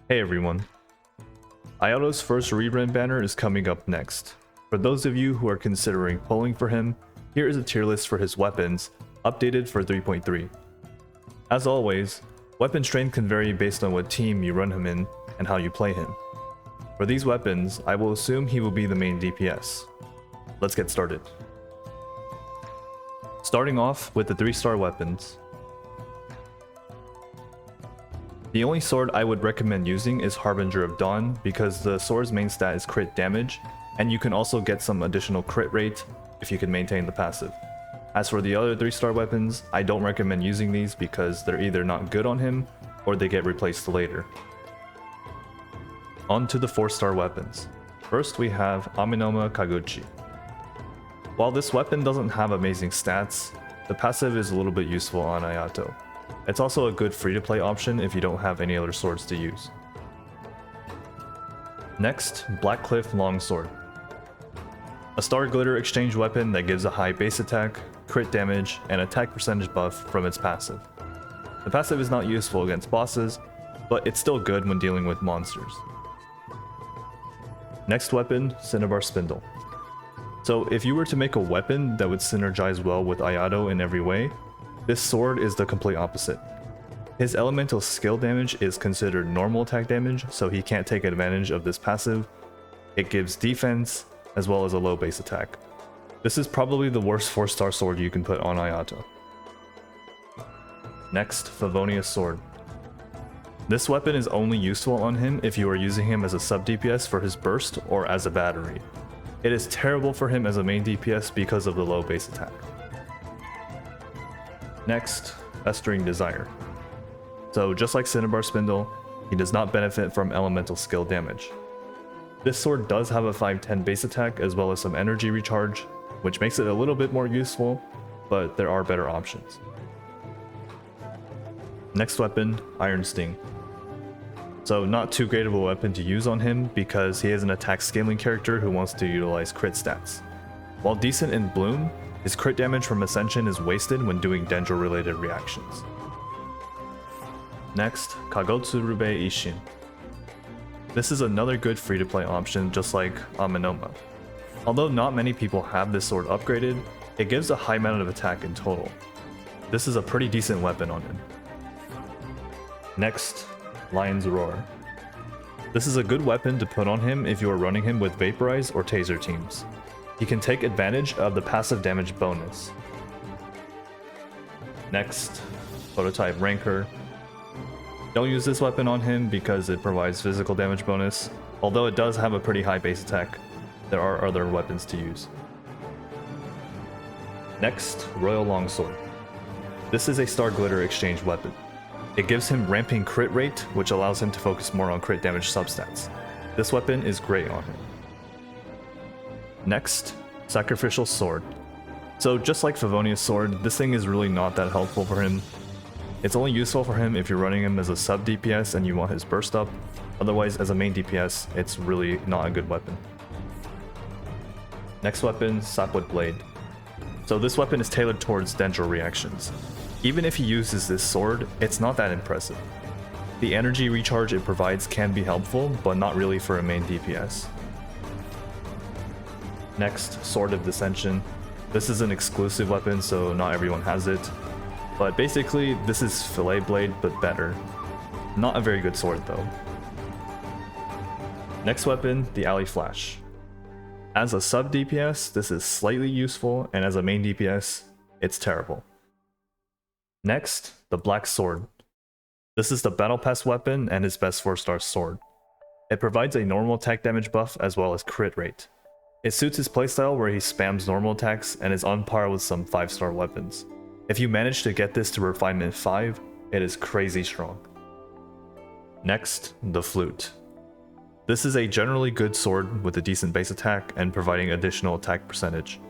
Hey everyone. Ayato's first rerun banner is coming up next. For those of you who are considering pulling for him, here is a tier list for his weapons, updated for 3.3. As always, weapon strength can vary based on what team you run him in and how you play him. For these weapons, I will assume he will be the main DPS. Let's get started. Starting off with the 3-star weapons. The only sword I would recommend using is Harbinger of Dawn because the sword's main stat is crit damage, and you can also get some additional crit rate if you can maintain the passive. As for the other 3-star weapons, I don't recommend using these because they're either not good on him or they get replaced later. On to the 4-star weapons. First we have Amenoma Kageuchi. While this weapon doesn't have amazing stats, the passive is a little bit useful on Ayato. It's also a good free-to-play option if you don't have any other swords to use. Next, Blackcliff Longsword. A star glitter exchange weapon that gives a high base attack, crit damage, and attack percentage buff from its passive. The passive is not useful against bosses, but it's still good when dealing with monsters. Next weapon, Cinnabar Spindle. So if you were to make a weapon that would synergize well with Ayato in every way, this sword is the complete opposite. His elemental skill damage is considered normal attack damage, so he can't take advantage of this passive. It gives defense, as well as a low base attack. This is probably the worst 4-star sword you can put on Ayato. Next, Favonius Sword. This weapon is only useful on him if you are using him as a sub DPS for his burst or as a battery. It is terrible for him as a main DPS because of the low base attack. Next, Festering Desire. So just like Cinnabar Spindle, he does not benefit from elemental skill damage. This sword does have a 510 base attack as well as some energy recharge, which makes it a little bit more useful, but there are better options. Next weapon, Iron Sting. So not too great of a weapon to use on him because he is an attack scaling character who wants to utilize crit stats. While decent in Bloom, his crit damage from Ascension is wasted when doing Dendro related reactions. Next, Kagotsurube Isshin. This is another good free-to-play option just like Amenoma. Although not many people have this sword upgraded, it gives a high amount of attack in total. This is a pretty decent weapon on him. Next, Lion's Roar. This is a good weapon to put on him if you are running him with Vaporize or Taser teams. He can take advantage of the passive damage bonus. Next, Prototype Rancour. Don't use this weapon on him because it provides physical damage bonus. Although it does have a pretty high base attack, there are other weapons to use. Next, Royal Longsword. This is a star glitter exchange weapon. It gives him ramping crit rate, which allows him to focus more on crit damage substats. This weapon is great on him. Next, Sacrificial Sword. So just like Favonius Sword, this thing is really not that helpful for him. It's only useful for him if you're running him as a sub DPS and you want his burst up. Otherwise, as a main DPS, it's really not a good weapon. Next weapon, Sapwood Blade. So this weapon is tailored towards Dendro reactions. Even if he uses this sword, it's not that impressive. The energy recharge it provides can be helpful, but not really for a main DPS. Next, Sword of Descension. This is an exclusive weapon, so not everyone has it. But basically, this is Fillet Blade, but better. Not a very good sword, though. Next weapon, the Alley Flash. As a sub DPS, this is slightly useful, and as a main DPS, it's terrible. Next, the Black Sword. This is the Battle Pass weapon and his best 4-star sword. It provides a normal attack damage buff as well as crit rate. It suits his playstyle where he spams normal attacks and is on par with some 5-star weapons. If you manage to get this to Refinement 5, it is crazy strong. Next, the Flute. This is a generally good sword with a decent base attack and providing additional attack percentage.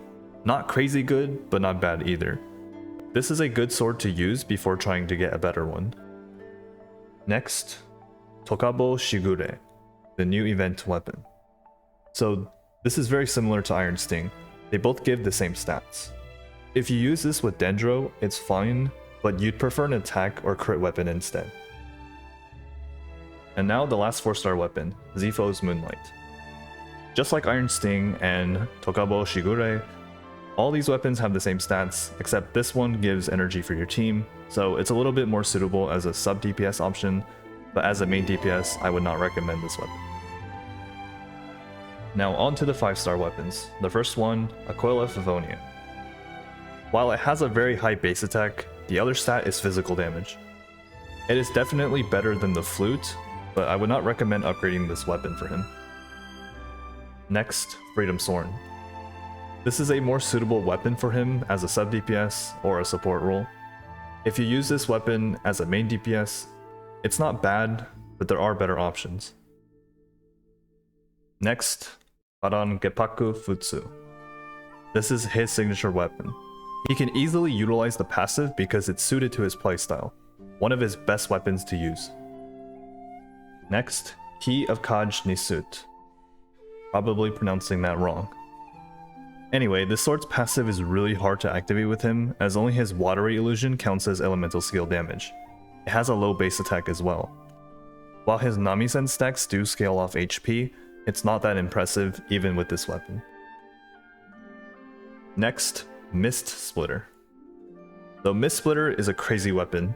Not crazy good, but not bad either. This is a good sword to use before trying to get a better one. Next, Toukabou Shigure, the new event weapon. So this is very similar to Iron Sting. They both give the same stats. If you use this with Dendro, it's fine, but you'd prefer an attack or crit weapon instead. And now the last 4-star weapon, Xiphos Moonlight. Just like Iron Sting and Toukabou Shigure, all these weapons have the same stats, except this one gives energy for your team, so it's a little bit more suitable as a sub DPS option, but as a main DPS, I would not recommend this weapon. Now on to the 5-star weapons. The first one, Aquila Favonia. While it has a very high base attack, the other stat is physical damage. It is definitely better than the Flute, but I would not recommend upgrading this weapon for him. Next, Freedom Sword. This is a more suitable weapon for him as a sub DPS or a support role. If you use this weapon as a main DPS, it's not bad, but there are better options. Next, Haran Geppaku Futsu. This is his signature weapon. He can easily utilize the passive because it's suited to his playstyle, one of his best weapons to use. Next, Key of Khaj-Nisut. Probably pronouncing that wrong. Anyway, this sword's passive is really hard to activate with him, as only his watery illusion counts as elemental skill damage. It has a low base attack as well. While his Namisen stacks do scale off HP, it's not that impressive even with this weapon. Next, Mistsplitter. The Mistsplitter is a crazy weapon.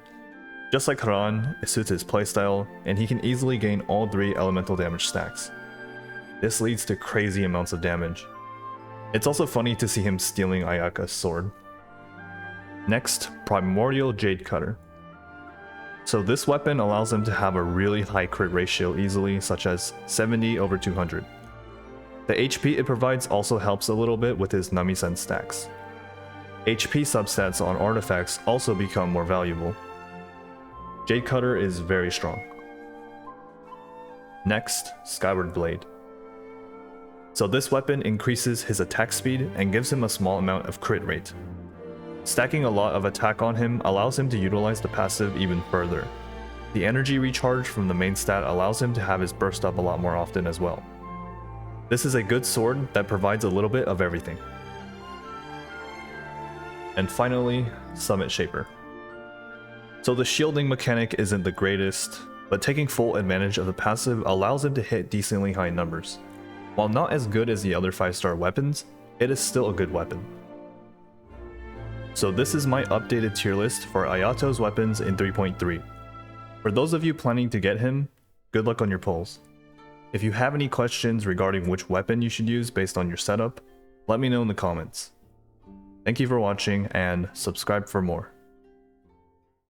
Just like Haran, it suits his playstyle, and he can easily gain all 3 elemental damage stacks. This leads to crazy amounts of damage. It's also funny to see him stealing Ayaka's sword. Next, Primordial Jade Cutter. So this weapon allows him to have a really high crit ratio easily, such as 70/200. The HP it provides also helps a little bit with his Namisen stacks. HP substats on artifacts also become more valuable. Jade Cutter is very strong. Next, Skyward Blade. So this weapon increases his attack speed and gives him a small amount of crit rate. Stacking a lot of attack on him allows him to utilize the passive even further. The energy recharge from the main stat allows him to have his burst up a lot more often as well. This is a good sword that provides a little bit of everything. And finally, Summit Shaper. So the shielding mechanic isn't the greatest, but taking full advantage of the passive allows him to hit decently high numbers. While not as good as the other 5-star weapons, it is still a good weapon. So this is my updated tier list for Ayato's weapons in 3.3. For those of you planning to get him, good luck on your pulls. If you have any questions regarding which weapon you should use based on your setup, let me know in the comments. Thank you for watching and subscribe for more.